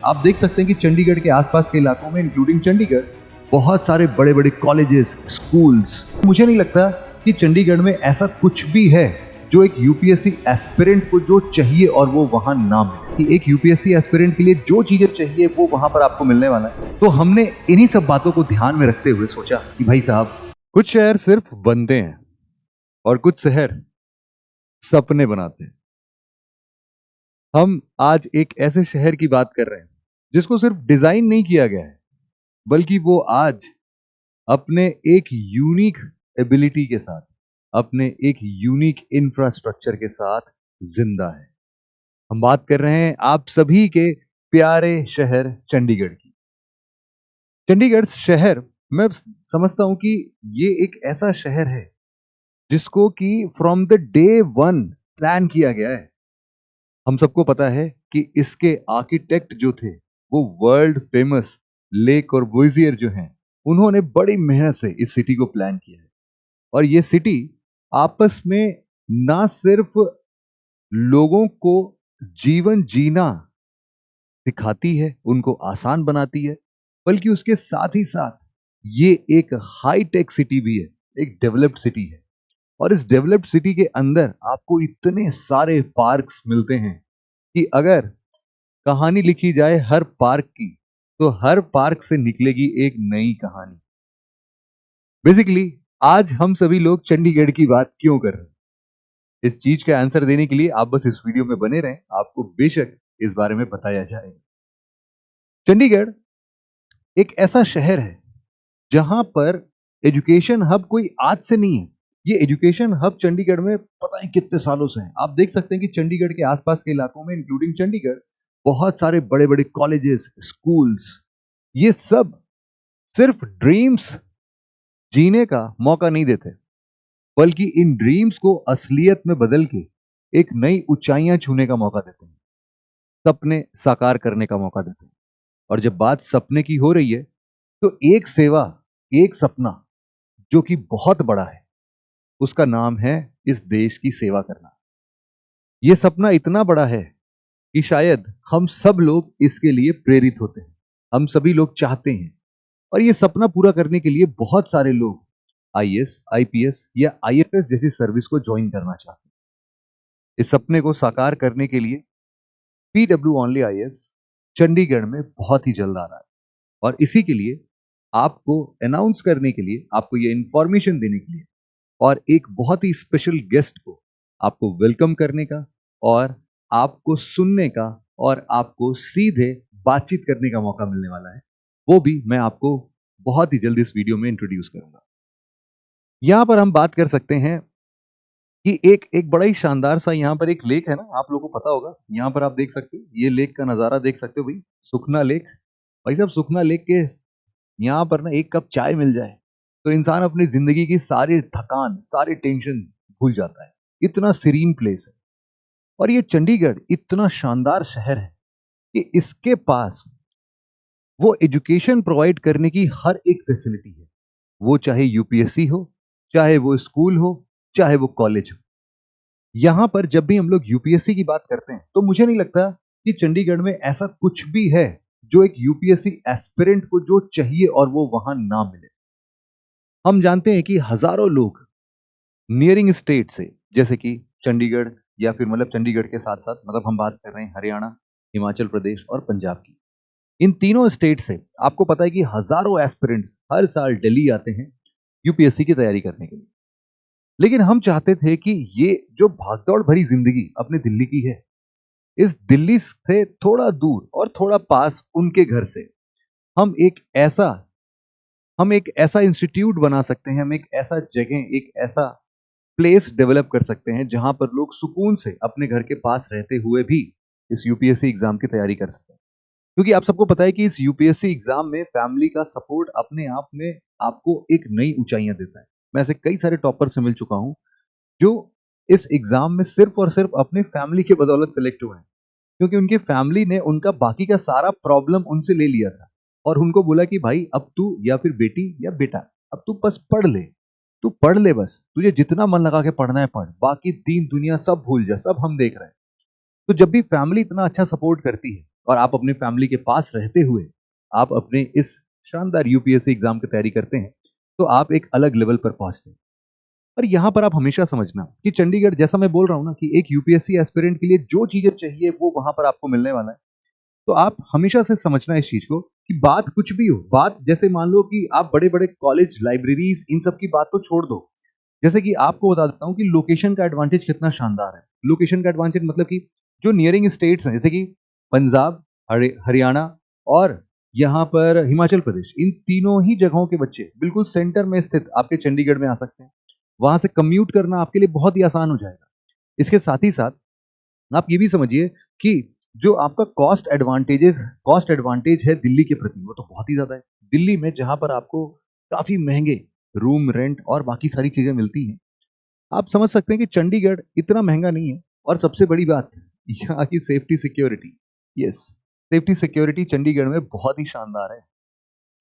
आप देख सकते हैं कि चंडीगढ़ के आसपास के इलाकों में इंक्लूडिंग चंडीगढ़ बहुत सारे बड़े बड़े कॉलेजेस, स्कूल्स। मुझे नहीं लगता कि चंडीगढ़ में ऐसा कुछ भी है जो एक यूपीएससी एस्पिरेंट को जो चाहिए और वो वहां ना मिले। कि एक यूपीएससी एस्पिरेंट के लिए जो चीजें चाहिए वो वहां पर आपको मिलने वाला है। तो हमने इन्हीं सब बातों को ध्यान में रखते हुए सोचा कि भाई साहब, कुछ शहर सिर्फ बनते हैं और कुछ शहर सपने बनाते हैं। हम आज एक ऐसे शहर की बात कर रहे हैं जिसको सिर्फ डिजाइन नहीं किया गया है, बल्कि वो आज अपने एक यूनिक एबिलिटी के साथ, अपने एक यूनिक इंफ्रास्ट्रक्चर के साथ जिंदा है। हम बात कर रहे हैं आप सभी के प्यारे शहर चंडीगढ़ की। चंडीगढ़ शहर, मैं समझता हूं कि ये एक ऐसा शहर है जिसको कि from the day one plan किया गया है। हम सबको पता है कि इसके आर्किटेक्ट जो थे वो वर्ल्ड फेमस ले कॉर्बुसियर जो हैं, उन्होंने बड़ी मेहनत से इस सिटी को प्लान किया है। और ये सिटी आपस में ना सिर्फ लोगों को जीवन जीना सिखाती है, उनको आसान बनाती है, बल्कि उसके साथ ही साथ ये एक हाई टेक सिटी भी है, एक डेवलप्ड सिटी है। और इस डेवलप्ड सिटी के अंदर आपको इतने सारे पार्क्स मिलते हैं कि अगर कहानी लिखी जाए हर पार्क की, तो हर पार्क से निकलेगी एक नई कहानी। बेसिकली आज हम सभी लोग चंडीगढ़ की बात क्यों कर रहे हैं, इस चीज का आंसर देने के लिए आप बस इस वीडियो में बने रहें, आपको बेशक इस बारे में बताया जाएगा। चंडीगढ़ एक ऐसा शहर है जहां पर एजुकेशन हब कोई आज से नहीं है। ये एजुकेशन हब चंडीगढ़ में पता नहीं कितने सालों से है। आप देख सकते हैं कि चंडीगढ़ के आसपास के इलाकों में इंक्लूडिंग चंडीगढ़ बहुत सारे बड़े बड़े कॉलेजेस, स्कूल्स, ये सब सिर्फ ड्रीम्स जीने का मौका नहीं देते, बल्कि इन ड्रीम्स को असलियत में बदल के एक नई ऊंचाइयां छूने का मौका देते हैं, सपने साकार करने का मौका देते हैं। और जब बात सपने की हो रही है तो एक सेवा, एक सपना जो कि बहुत बड़ा है, उसका नाम है इस देश की सेवा करना। यह सपना इतना बड़ा है कि शायद हम सब लोग इसके लिए प्रेरित होते हैं, हम सभी लोग चाहते हैं। और यह सपना पूरा करने के लिए बहुत सारे लोग आईएएस, आईपीएस या आईएफएस जैसी सर्विस को ज्वाइन करना चाहते हैं। इस सपने को साकार करने के लिए पीडब्ल्यू ओनली आईएएस चंडीगढ़ में बहुत ही जल्द आ रहा है। और इसी के लिए आपको अनाउंस करने के लिए, आपको ये इंफॉर्मेशन देने के लिए और एक बहुत ही स्पेशल गेस्ट को आपको वेलकम करने का और आपको सुनने का और आपको सीधे बातचीत करने का मौका मिलने वाला है, वो भी मैं आपको बहुत ही जल्द इस वीडियो में इंट्रोड्यूस करूंगा। यहां पर हम बात कर सकते हैं कि एक बड़ा ही शानदार सा यहाँ पर एक लेक है ना, आप लोगों को पता होगा। यहाँ पर आप देख सकते हो, ये लेक का नजारा देख सकते हो भाई, सुखना लेक। भाई साहब, सुखना लेक के यहाँ पर ना एक कप चाय मिल जाए तो इंसान अपनी जिंदगी की सारी थकान, सारी टेंशन भूल जाता है। इतना सीरीन प्लेस है। और ये चंडीगढ़ इतना शानदार शहर है कि इसके पास वो एजुकेशन प्रोवाइड करने की हर एक फैसिलिटी है, वो चाहे यूपीएससी हो, चाहे वो स्कूल हो, चाहे वो कॉलेज हो। यहां पर जब भी हम लोग यूपीएससी की बात करते हैं तो मुझे नहीं लगता कि चंडीगढ़ में ऐसा कुछ भी है जो एक यूपीएससी एस्पिरेंट को जो चाहिए और वो वहां ना मिले। हम जानते हैं कि हजारों लोग नियरिंग स्टेट से, जैसे कि चंडीगढ़ या फिर मतलब चंडीगढ़ के साथ साथ मतलब हम बात कर रहे हैं हरियाणा, हिमाचल प्रदेश और पंजाब की, इन तीनों स्टेट से आपको पता है कि हजारों एस्पिरेंट्स हर साल दिल्ली आते हैं यूपीएससी की तैयारी करने के लिए। लेकिन हम चाहते थे कि ये जो भागदौड़ भरी जिंदगी अपने दिल्ली की है, इस दिल्ली से थोड़ा दूर और थोड़ा पास उनके घर से हम एक ऐसा इंस्टीट्यूट बना सकते हैं, हम एक ऐसा जगह, एक ऐसा प्लेस डेवलप कर सकते हैं जहां पर लोग सुकून से अपने घर के पास रहते हुए भी इस यूपीएससी एग्जाम की तैयारी कर सकते हैं। क्योंकि आप सबको पता है कि इस यूपीएससी एग्जाम में फैमिली का सपोर्ट अपने आप में आपको एक नई ऊंचाइयां देता है। मैं ऐसे कई सारे टॉपर से मिल चुका हूं जो इस एग्जाम में सिर्फ और सिर्फ अपने फैमिली के बदौलत सेलेक्ट हुए हैं, क्योंकि उनकी फैमिली ने उनका बाकी का सारा प्रॉब्लम उनसे ले लिया था और उनको बोला कि भाई अब तू या फिर बेटी या बेटा, अब तू बस पढ़ ले, तू पढ़ ले, बस तुझे जितना मन लगा के पढ़ना है पढ़, बाकी दीन दुनिया सब भूल जा, सब हम देख रहे हैं। तो जब भी फैमिली इतना अच्छा सपोर्ट करती है और आप अपने फैमिली के पास रहते हुए आप अपने इस शानदार यूपीएससी एग्जाम की तैयारी करते हैं, तो आप एक अलग लेवल पर पहुंचते हैं। और यहाँ पर आप हमेशा समझना कि चंडीगढ़, जैसा मैं बोल रहा हूँ ना, कि एक यूपीएससी एस्पिरेंट के लिए जो चीजें चाहिए वो वहां पर आपको मिलने वाला है। तो आप हमेशा से समझना इस चीज को कि बात कुछ भी हो, बात जैसे मान लो कि आप बड़े बड़े कॉलेज, लाइब्रेरीज, इन सब की बात तो छोड़ दो। जैसे कि आपको बता देता हूँ कि लोकेशन का एडवांटेज कितना शानदार है। लोकेशन का एडवांटेज मतलब कि जो नियरिंग स्टेट्स हैं, जैसे कि पंजाब, हरियाणा और यहाँ पर हिमाचल प्रदेश, इन तीनों ही जगहों के बच्चे बिल्कुल सेंटर में स्थित आपके चंडीगढ़ में आ सकते हैं। वहां से कम्यूट करना आपके लिए बहुत ही आसान हो जाएगा। इसके साथ ही साथ आप ये भी समझिए कि जो आपका कॉस्ट एडवांटेज है दिल्ली के प्रति, वो तो बहुत ही ज्यादा है। दिल्ली में जहां पर आपको काफी महंगे रूम रेंट और बाकी सारी चीजें मिलती हैं, आप समझ सकते हैं कि चंडीगढ़ इतना महंगा नहीं है। और सबसे बड़ी बात, यहाँ की safety security. Yes, safety security Chandigarh में बहुत ही शानदार है।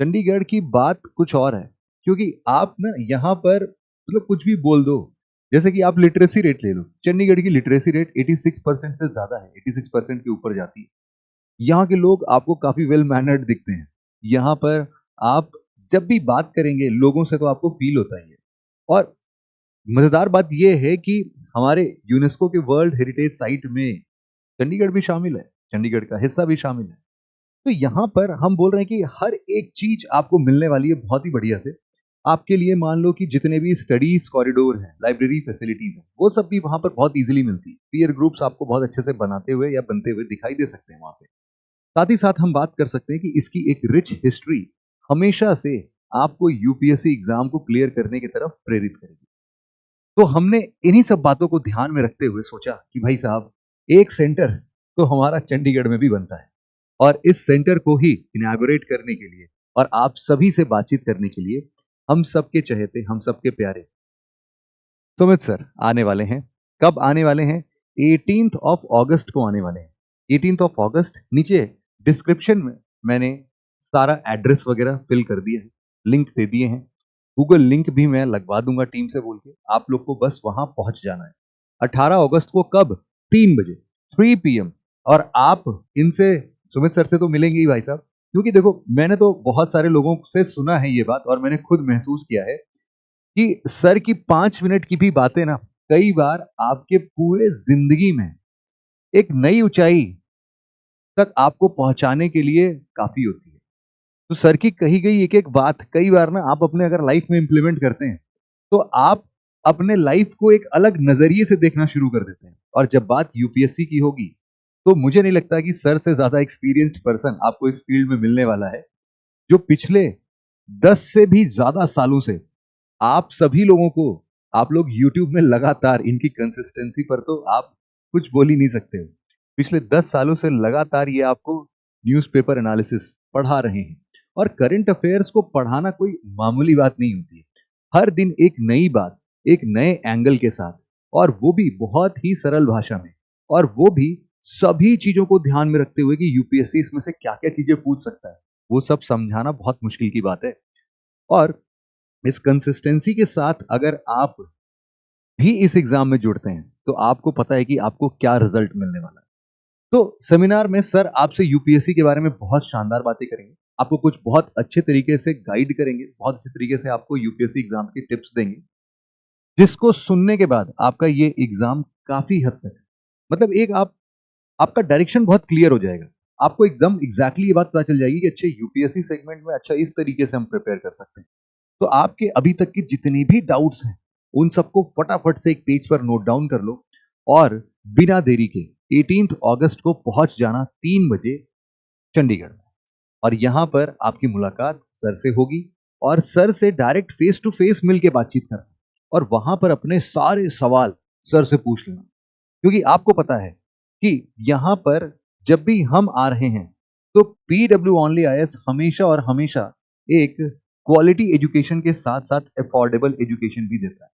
चंडीगढ़ की बात कुछ और है, क्योंकि आप ना यहाँ पर मतलब कुछ भी बोल दो। जैसे कि आप लिटरेसी रेट ले लो, चंडीगढ़ की लिटरेसी रेट 86% से ज्यादा है, 86% के ऊपर जाती है। यहाँ के लोग आपको काफी वेल मैनर्ड दिखते हैं। यहाँ पर आप जब भी बात करेंगे लोगों से तो आपको फील होता ही है। और मजेदार बात यह है कि हमारे यूनेस्को के वर्ल्ड हेरिटेज साइट में चंडीगढ़ भी शामिल है, चंडीगढ़ का हिस्सा भी शामिल है। तो यहाँ पर हम बोल रहे हैं कि हर एक चीज आपको मिलने वाली है बहुत ही बढ़िया से। आपके लिए मान लो कि जितने भी स्टडीज कॉरिडोर हैं, लाइब्रेरी फैसिलिटीज हैं, वो सब भी वहां पर बहुत इजीली मिलती है। पीयर ग्रुप्स आपको बहुत अच्छे से बनाते हुए या बनते हुए दिखाई दे सकते हैं वहां पे। साथ ही साथ हम बात कर सकते हैं कि इसकी एक रिच हिस्ट्री हमेशा से आपको यूपीएससी एग्जाम को क्लियर करने की तरफ प्रेरित करेगी। तो हमने इन्हीं सब बातों को ध्यान में रखते हुए सोचा कि भाई साहब, एक सेंटर तो हमारा चंडीगढ़ में भी बनता है। और इस सेंटर को ही इनॉग्रेट करने के लिए और आप सभी से बातचीत करने के लिए हम सबके चहेते, हम सबके प्यारे सुमित सर आने वाले हैं। कब आने वाले हैं? 18th ऑफ अगस्त को आने वाले हैं। 18th ऑफ अगस्त। नीचे डिस्क्रिप्शन में मैंने सारा एड्रेस वगैरह फिल कर दिया है, लिंक दे दिए हैं। गूगल लिंक भी मैं लगवा दूंगा टीम से बोल के, आप लोग को बस वहां पहुंच जाना है। 18 अगस्त को कब? 3 बजे, 3 PM। और आप इनसे, सुमित सर से तो मिलेंगे ही भाई साहब, क्योंकि देखो मैंने तो बहुत सारे लोगों से सुना है ये बात और मैंने खुद महसूस किया है कि सर की 5 मिनट की भी बातें ना कई बार आपके पूरे जिंदगी में एक नई ऊंचाई तक आपको पहुंचाने के लिए काफी होती है। तो सर की कही गई एक एक बात कई बार ना आप अपने अगर लाइफ में इंप्लीमेंट करते हैं तो आप अपने लाइफ को एक अलग नजरिए से देखना शुरू कर देते हैं। और जब बात यूपीएससी की होगी तो मुझे नहीं लगता कि सर से ज्यादा एक्सपीरियंस्ड पर्सन आपको इस फील्ड में मिलने वाला है, जो पिछले 10 से भी ज्यादा सालों से आप सभी लोगों को, आप लोग YouTube में लगातार इनकी कंसिस्टेंसी पर तो आप कुछ बोल ही नहीं सकते हो। पिछले 10 सालों से लगातार ये आपको न्यूज़पेपर एनालिसिस पढ़ा रहे हैं। और करंट अफेयर्स को पढ़ाना कोई मामूली बात नहीं होती है। हर दिन एक नई बात, एक नए एंगल के साथ, और वो भी बहुत ही सरल भाषा में, और वो भी सभी चीजों को ध्यान में रखते हुए कि यूपीएससी इसमें से क्या क्या चीजें पूछ सकता है, वो सब समझाना बहुत मुश्किल की बात है। और इस कंसिस्टेंसी के साथ अगर आप भी इस एग्जाम में जुड़ते हैं तो आपको पता है कि आपको क्या रिजल्ट मिलने वाला है। तो सेमिनार में सर आपसे यूपीएससी के बारे में बहुत शानदार बातें करेंगे, आपको कुछ बहुत अच्छे तरीके से गाइड करेंगे, बहुत अच्छे तरीके से आपको यूपीएससी एग्जाम की टिप्स देंगे, जिसको सुनने के बाद आपका ये एग्जाम काफी हद तक, मतलब एक आपका डायरेक्शन बहुत क्लियर हो जाएगा। आपको एकदम एग्जैक्टली ये बात पता चल जाएगी कि अच्छे यूपीएससी सेगमेंट में अच्छा इस तरीके से हम प्रिपेयर कर सकते हैं। तो आपके अभी तक की जितनी भी डाउट्स हैं उन सबको फटाफट से एक पेज पर नोट डाउन कर लो और बिना देरी के 18th अगस्त को पहुंच जाना 3 बजे चंडीगढ़ में। और यहां पर आपकी मुलाकात सर से होगी और सर से डायरेक्ट फेस टू फेस मिलके बातचीत करना और वहां पर अपने सारे सवाल सर से पूछ लेना। क्योंकि आपको पता है कि यहां पर जब भी हम आ रहे हैं तो पीडब्ल्यू ओनली आईएएस हमेशा और हमेशा एक क्वालिटी एजुकेशन के साथ साथ अफोर्डेबल एजुकेशन भी देता है।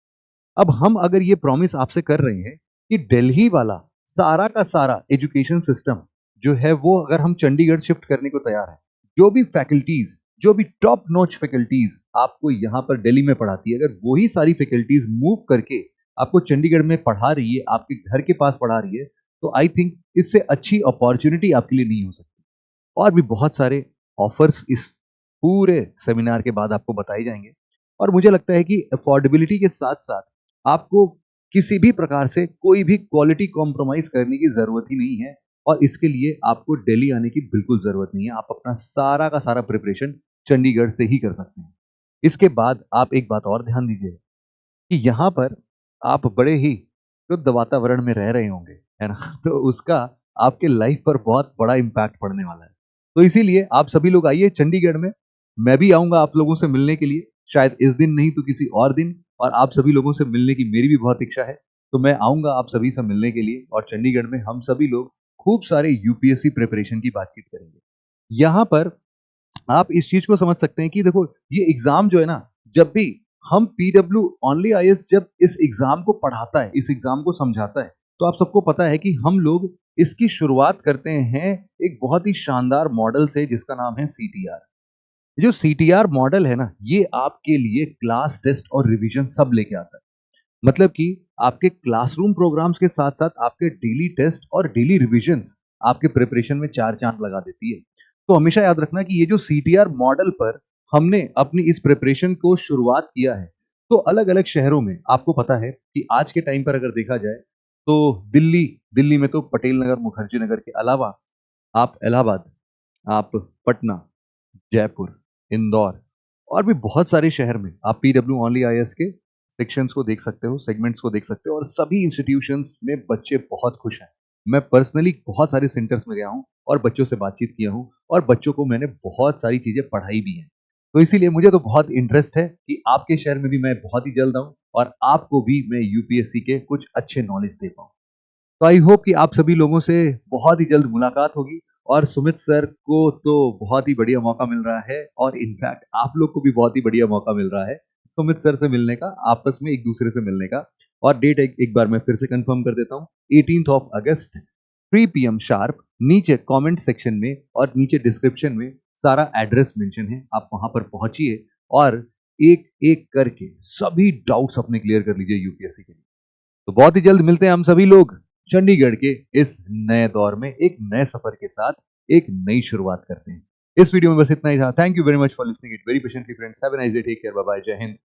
अब हम अगर ये प्रॉमिस आपसे कर रहे हैं कि दिल्ली वाला सारा का सारा एजुकेशन सिस्टम जो है वो अगर हम चंडीगढ़ शिफ्ट करने को तैयार है, जो भी फैकल्टीज, जो भी टॉप नॉच फैकल्टीज आपको यहाँ पर दिल्ली में पढ़ाती है, अगर वही सारी फैकल्टीज मूव करके आपको चंडीगढ़ में पढ़ा रही है, आपके घर के पास पढ़ा रही है, तो आई थिंक इससे अच्छी अपॉर्चुनिटी आपके लिए नहीं हो सकती। और भी बहुत सारे ऑफर्स इस पूरे सेमिनार के बाद आपको बताए जाएंगे। और मुझे लगता है कि अफोर्डेबिलिटी के साथ साथ आपको किसी भी प्रकार से कोई भी क्वालिटी कॉम्प्रोमाइज करने की जरूरत ही नहीं है, और इसके लिए आपको दिल्ली आने की बिल्कुल जरूरत नहीं है। आप अपना सारा का सारा प्रिपरेशन चंडीगढ़ से ही कर सकते हैं। इसके बाद आप एक बात और ध्यान दीजिए कि यहाँ पर आप बड़े ही शुद्ध वातावरण में रह रहे होंगे, है ना? तो उसका आपके लाइफ पर बहुत बड़ा इम्पैक्ट पड़ने वाला है। तो इसीलिए आप सभी लोग आइए चंडीगढ़ में। मैं भी आऊंगा आप लोगों से मिलने के लिए, शायद इस दिन नहीं तो किसी और दिन। और आप सभी लोगों से मिलने की मेरी भी बहुत इच्छा है। तो मैं आऊंगा आप सभी से मिलने के लिए, और चंडीगढ़ में हम सभी लोग खूब सारे यूपीएससी प्रिपरेशन की बातचीत करेंगे। यहाँ पर आप इस चीज को समझ सकते हैं कि देखो, ये एग्जाम जो है ना, जब भी हम पीडब्ल्यू ओनली आईएएस जब इस एग्जाम को पढ़ाता है, इस एग्जाम को समझाता है, तो आप सबको पता है कि हम लोग इसकी शुरुआत करते हैं एक बहुत ही शानदार मॉडल से जिसका नाम है सीटीआर। जो सीटीआर मॉडल है ना, ये आपके लिए क्लास टेस्ट और रिवीजन सब लेके आता है। मतलब कि आपके क्लासरूम प्रोग्राम्स के साथ साथ आपके डेली टेस्ट और डेली रिविजन्स आपके प्रिपरेशन में चार चांद लगा देती है। तो हमेशा याद रखना कि ये जो सीटीआर मॉडल पर हमने अपनी इस प्रिपरेशन को शुरुआत किया है, तो अलग अलग शहरों में आपको पता है कि आज के टाइम पर अगर देखा जाए तो दिल्ली दिल्ली में तो पटेल नगर, मुखर्जी नगर के अलावा आप इलाहाबाद, आप पटना, जयपुर, इंदौर और भी बहुत सारे शहर में आप पीडब्ल्यू ओनली आईएएस के सेक्शंस को देख सकते हो, सेगमेंट्स को देख सकते हो, और सभी इंस्टीट्यूशंस में बच्चे बहुत खुश हैं। मैं पर्सनली बहुत सारे सेंटर्स में गया हूं और बच्चों से बातचीत किया हूं, और बच्चों को मैंने बहुत सारी चीजें पढ़ाई भी हैं। तो इसीलिए मुझे तो बहुत इंटरेस्ट है कि आपके शहर में भी मैं बहुत ही जल्द आऊं और आपको भी मैं यूपीएससी के कुछ अच्छे नॉलेज दे पाऊं। तो आई होप कि आप सभी लोगों से बहुत ही जल्द मुलाकात होगी। और सुमित सर को तो बहुत ही बढ़िया मौका मिल रहा है, और इनफैक्ट आप लोग को भी बहुत ही बढ़िया मौका मिल रहा है सुमित सर से मिलने का, आपस में एक दूसरे से मिलने का। और डेट एक बार मैं फिर से कंफर्म कर देता हूँ, 18 अगस्त 3 PM शार्प। नीचे कमेंट सेक्शन में और नीचे डिस्क्रिप्शन में सारा एड्रेस मेंशन है, आप वहां पर पहुंचिए और एक एक करके सभी डाउट्स अपने क्लियर कर लीजिए यूपीएससी के लिए। तो बहुत ही जल्द मिलते हैं हम सभी लोग चंडीगढ़ के इस नए दौर में, एक नए सफर के साथ एक नई शुरुआत करते हैं। इस वीडियो में बस इतना ही था। Thank you very much for listening it very patiently friends. Have a nice day, take care, bye bye, जय हिंद।